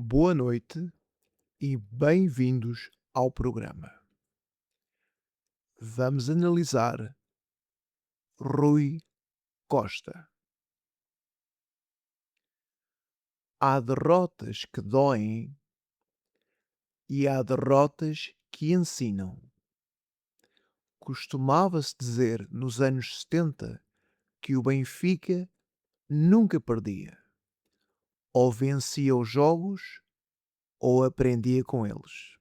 Boa noite e bem-vindos ao programa. Vamos analisar Rui Costa. Há derrotas que doem e há derrotas que ensinam. Costumava-se dizer nos anos 70 que o Benfica nunca perdia. Ou vencia os jogos ou aprendia com eles.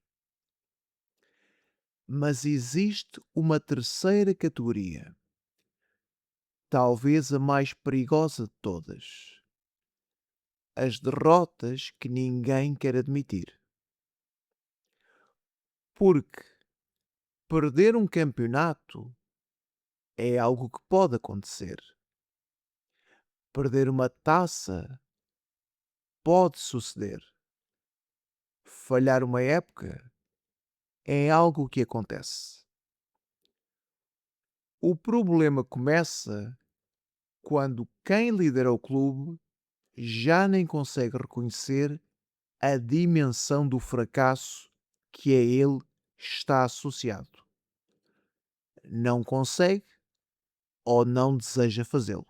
Mas existe uma terceira categoria, talvez a mais perigosa de todas: as derrotas que ninguém quer admitir. Porque perder um campeonato é algo que pode acontecer. Perder uma taça pode suceder. Falhar uma época é algo que acontece. O problema começa quando quem lidera o clube já nem consegue reconhecer a dimensão do fracasso que a ele está associado. Não consegue ou não deseja fazê-lo.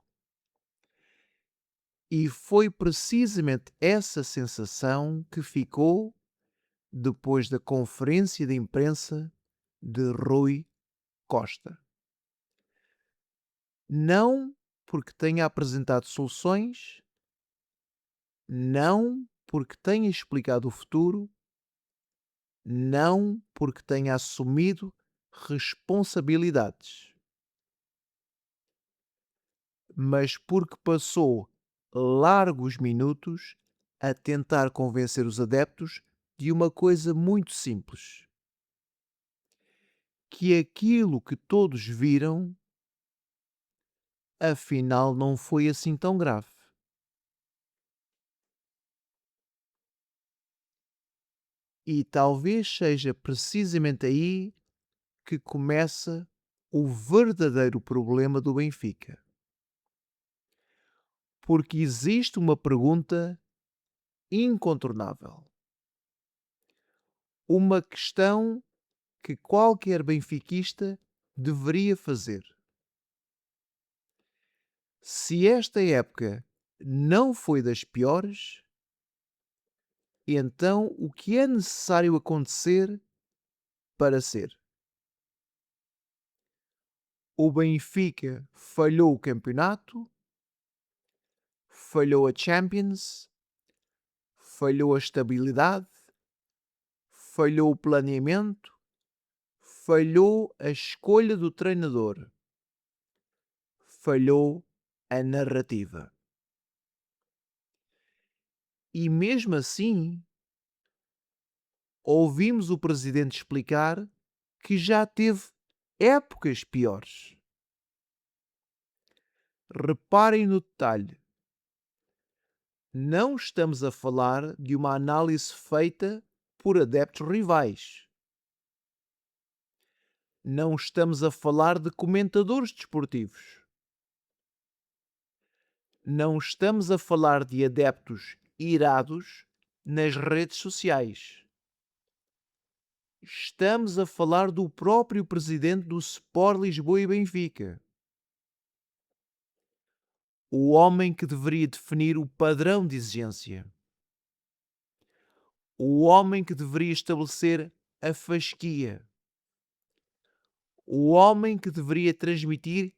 E foi precisamente essa sensação que ficou depois da conferência de imprensa de Rui Costa. Não porque tenha apresentado soluções, não porque tenha explicado o futuro, não porque tenha assumido responsabilidades, mas porque passou largos minutos a tentar convencer os adeptos de uma coisa muito simples: que aquilo que todos viram, afinal não foi assim tão grave. E talvez seja precisamente aí que começa o verdadeiro problema do Benfica. Porque existe uma pergunta incontornável. Uma questão que qualquer benfiquista deveria fazer. Se esta época não foi das piores, então o que é necessário acontecer para ser? O Benfica falhou o campeonato, falhou a Champions, falhou a estabilidade, falhou o planeamento, falhou a escolha do treinador, falhou a narrativa. E mesmo assim, ouvimos o presidente explicar que já teve épocas piores. Reparem no detalhe. Não estamos a falar de uma análise feita por adeptos rivais. Não estamos a falar de comentadores desportivos. Não estamos a falar de adeptos irados nas redes sociais. Estamos a falar do próprio presidente do Sport Lisboa e Benfica. O homem que deveria definir o padrão de exigência. O homem que deveria estabelecer a fasquia. O homem que deveria transmitir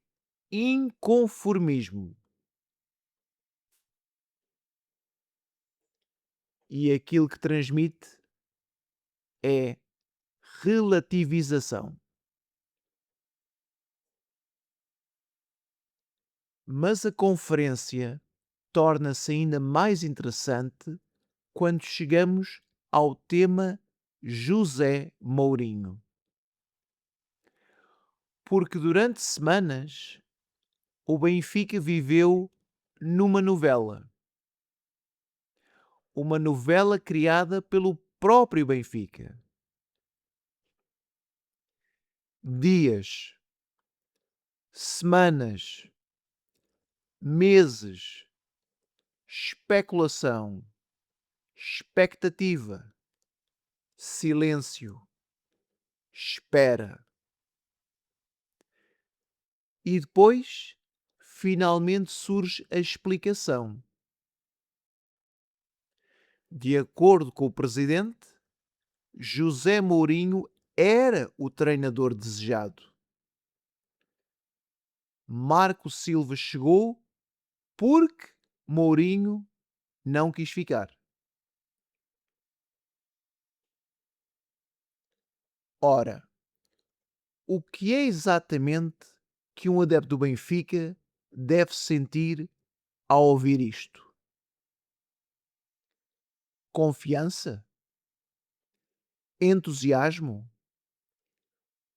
inconformismo. E aquilo que transmite é relativização. Mas a conferência torna-se ainda mais interessante quando chegamos ao tema José Mourinho. Porque durante semanas o Benfica viveu numa novela. Uma novela criada pelo próprio Benfica. Dias, semanas, meses, especulação, expectativa, silêncio, espera. E depois, finalmente surge a explicação. De acordo com o presidente, José Mourinho era o treinador desejado. Marco Silva chegou porque Mourinho não quis ficar. Ora, o que é exatamente que um adepto do Benfica deve sentir ao ouvir isto? Confiança? Entusiasmo?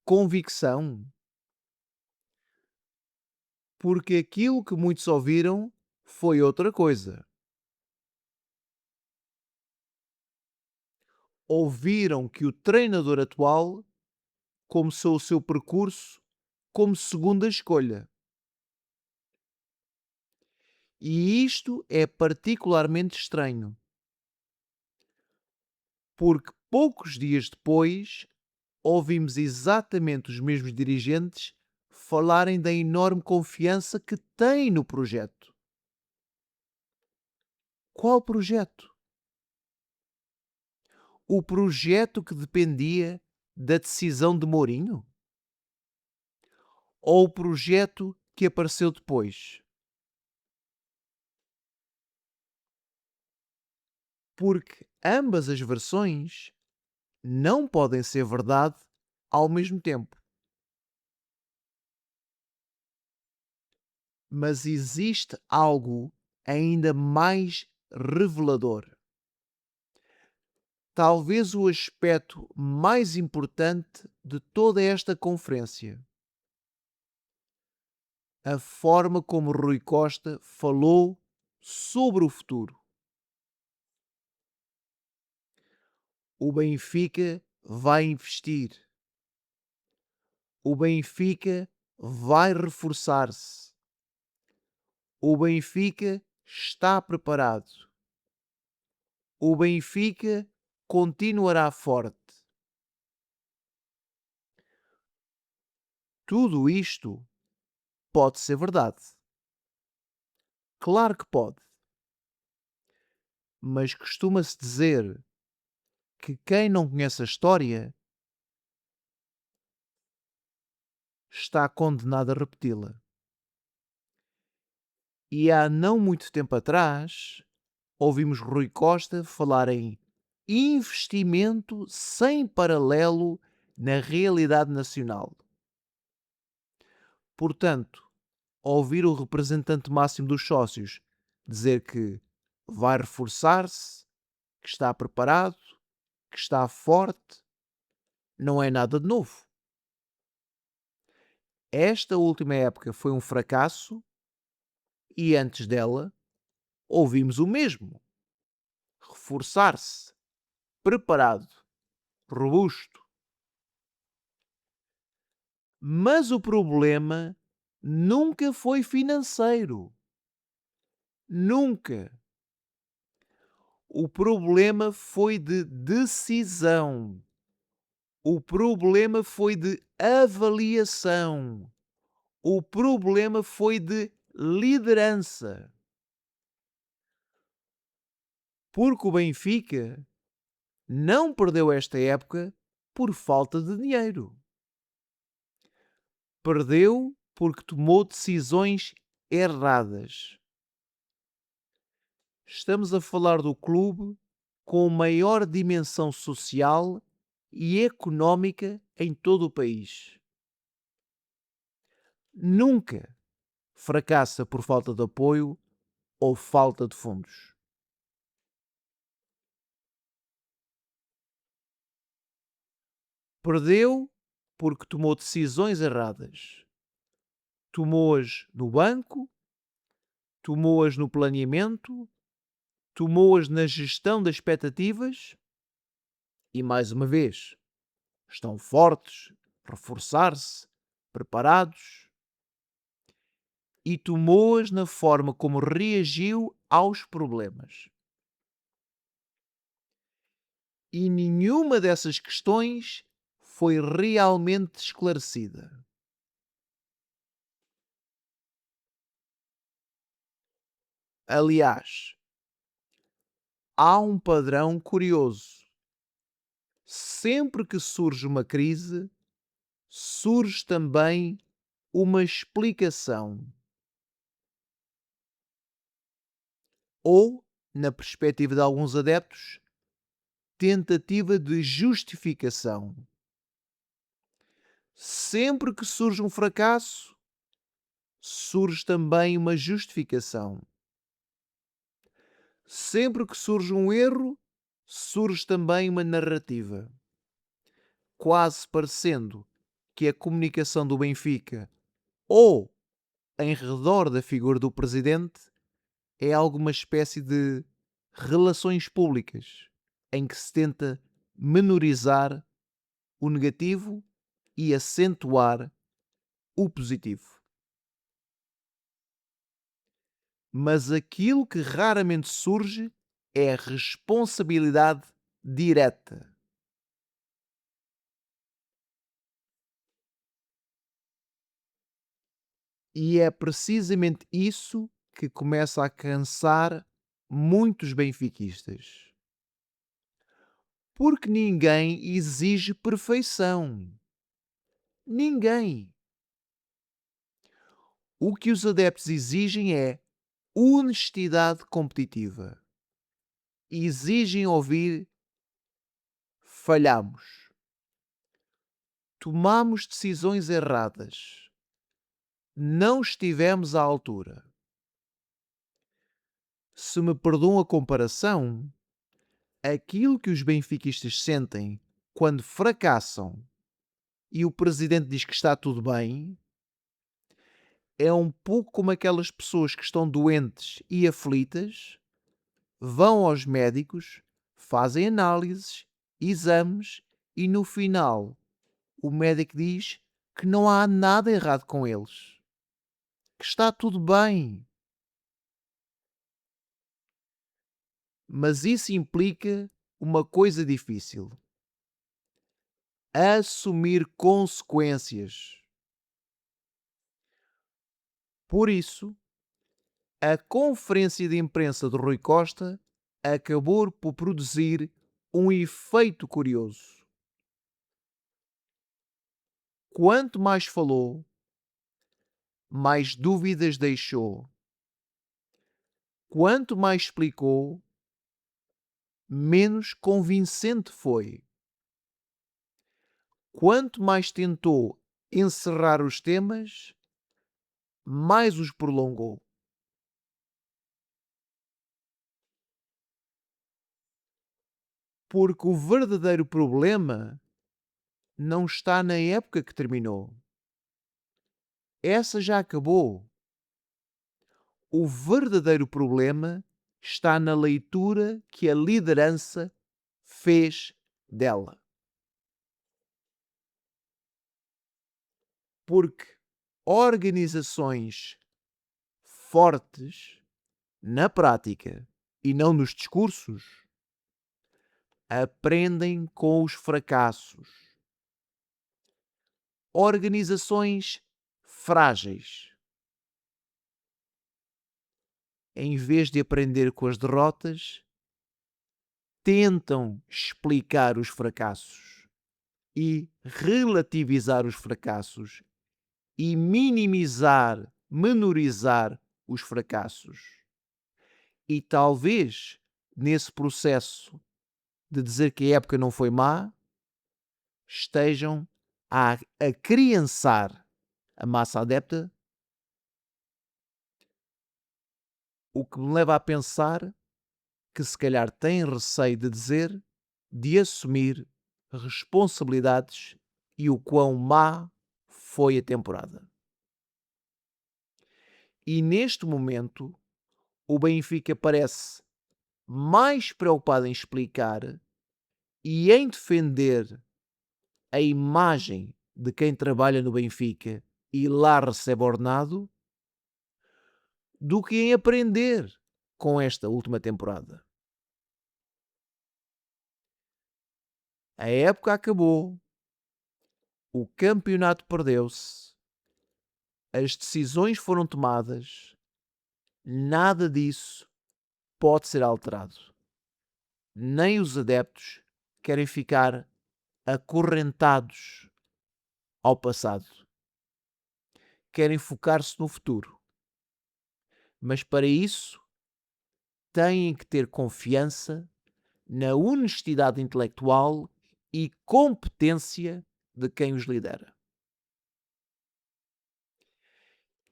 Convicção? Porque aquilo que muitos ouviram foi outra coisa. Ouviram que o treinador atual começou o seu percurso como segunda escolha. E isto é particularmente estranho, porque poucos dias depois ouvimos exatamente os mesmos dirigentes falarem da enorme confiança que têm no projeto. Qual projeto? O projeto que dependia da decisão de Mourinho? Ou o projeto que apareceu depois? Porque ambas as versões não podem ser verdade ao mesmo tempo. Mas existe algo ainda mais revelador. Talvez o aspecto mais importante de toda esta conferência. A forma como Rui Costa falou sobre o futuro. O Benfica vai investir. O Benfica vai reforçar-se. O Benfica está preparado. O Benfica continuará forte. Tudo isto pode ser verdade. Claro que pode. Mas costuma-se dizer que quem não conhece a história está condenado a repeti-la. E há não muito tempo atrás, ouvimos Rui Costa falar em investimento sem paralelo na realidade nacional. Portanto, ouvir o representante máximo dos sócios dizer que vai reforçar-se, que está preparado, que está forte, não é nada de novo. Esta última época foi um fracasso e antes dela ouvimos o mesmo. Reforçar-se, preparado, robusto. Mas o problema nunca foi financeiro. Nunca. O problema foi de decisão. O problema foi de avaliação. O problema foi de liderança. Porque o Benfica não perdeu esta época por falta de dinheiro. Perdeu porque tomou decisões erradas. Estamos a falar do clube com maior dimensão social e económica em todo o país. Nunca fracassa por falta de apoio ou falta de fundos. Perdeu porque tomou decisões erradas. Tomou-as no banco, tomou-as no planeamento, tomou-as na gestão das expectativas e, mais uma vez, estão fortes, reforçar-se, preparados e tomou-as na forma como reagiu aos problemas. e nenhuma dessas questões foi realmente esclarecida. Aliás, há um padrão curioso. Sempre que surge uma crise, surge também uma explicação. Ou, na perspectiva de alguns adeptos, tentativa de justificação. Sempre que surge um fracasso, surge também uma justificação. Sempre que surge um erro, surge também uma narrativa. Quase parecendo que a comunicação do Benfica ou em redor da figura do presidente é alguma espécie de relações públicas em que se tenta menorizar o negativo e acentuar o positivo. Mas aquilo que raramente surge é a responsabilidade direta. E é precisamente isso que começa a cansar muitos benfiquistas. Porque ninguém exige perfeição. Ninguém. O que os adeptos exigem é honestidade competitiva. Exigem ouvir: falhamos, tomamos decisões erradas, não estivemos à altura. Se me perdoam a comparação, aquilo que os benfiquistas sentem quando fracassam e o presidente diz que está tudo bem, é um pouco como aquelas pessoas que estão doentes e aflitas, vão aos médicos, fazem análises, exames e no final o médico diz que não há nada errado com eles, que está tudo bem. Mas isso implica uma coisa difícil: assumir consequências. Por isso, a conferência de imprensa de Rui Costa acabou por produzir um efeito curioso. Quanto mais falou, mais dúvidas deixou. Quanto mais explicou, menos convincente foi. Quanto mais tentou encerrar os temas, mais os prolongou. Porque o verdadeiro problema não está na época que terminou. Essa já acabou. O verdadeiro problema está na leitura que a liderança fez dela. Porque organizações fortes, na prática e não nos discursos, aprendem com os fracassos. Organizações frágeis, em vez de aprender com as derrotas, tentam explicar os fracassos e relativizar os fracassos e minimizar, menorizar os fracassos. E talvez nesse processo de dizer que a época não foi má, estejam a criançar a massa adepta, o que me leva a pensar que se calhar têm receio de dizer, de assumir responsabilidades e o quão má foi a temporada. E neste momento, o Benfica parece mais preocupado em explicar e em defender a imagem de quem trabalha no Benfica e lá recebe ordenado, do que em aprender com esta última temporada. A época acabou, o campeonato perdeu-se, as decisões foram tomadas, nada disso pode ser alterado. Nem os adeptos querem ficar acorrentados ao passado. Querem focar-se no futuro. Mas para isso têm que ter confiança na honestidade intelectual e competência de quem os lidera.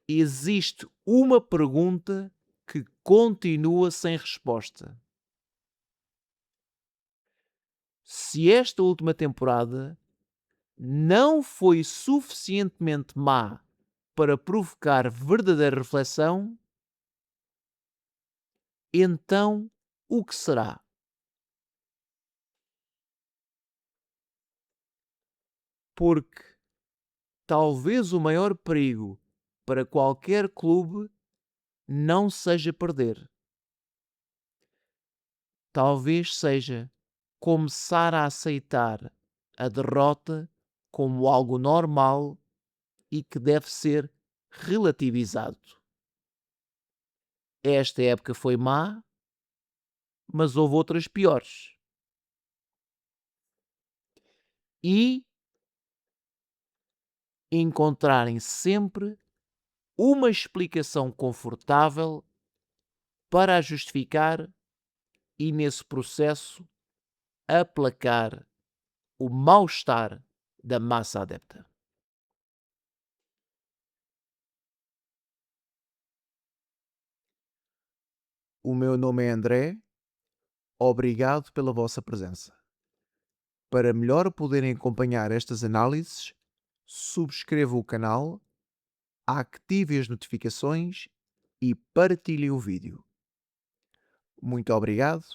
Existe uma pergunta que continua sem resposta. Se esta última temporada não foi suficientemente má para provocar verdadeira reflexão, então o que será? Porque talvez o maior perigo para qualquer clube não seja perder. Talvez seja começar a aceitar a derrota como algo normal e que deve ser relativizado. Esta época foi má, mas houve outras piores. E encontrarem sempre uma explicação confortável para a justificar e, nesse processo, aplacar o mal-estar da massa adepta. O meu nome é André. Obrigado pela vossa presença. Para melhor poderem acompanhar estas análises, subscrevam o canal, ativem as notificações e partilhem o vídeo. Muito obrigado,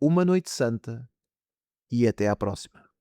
uma noite santa e até à próxima.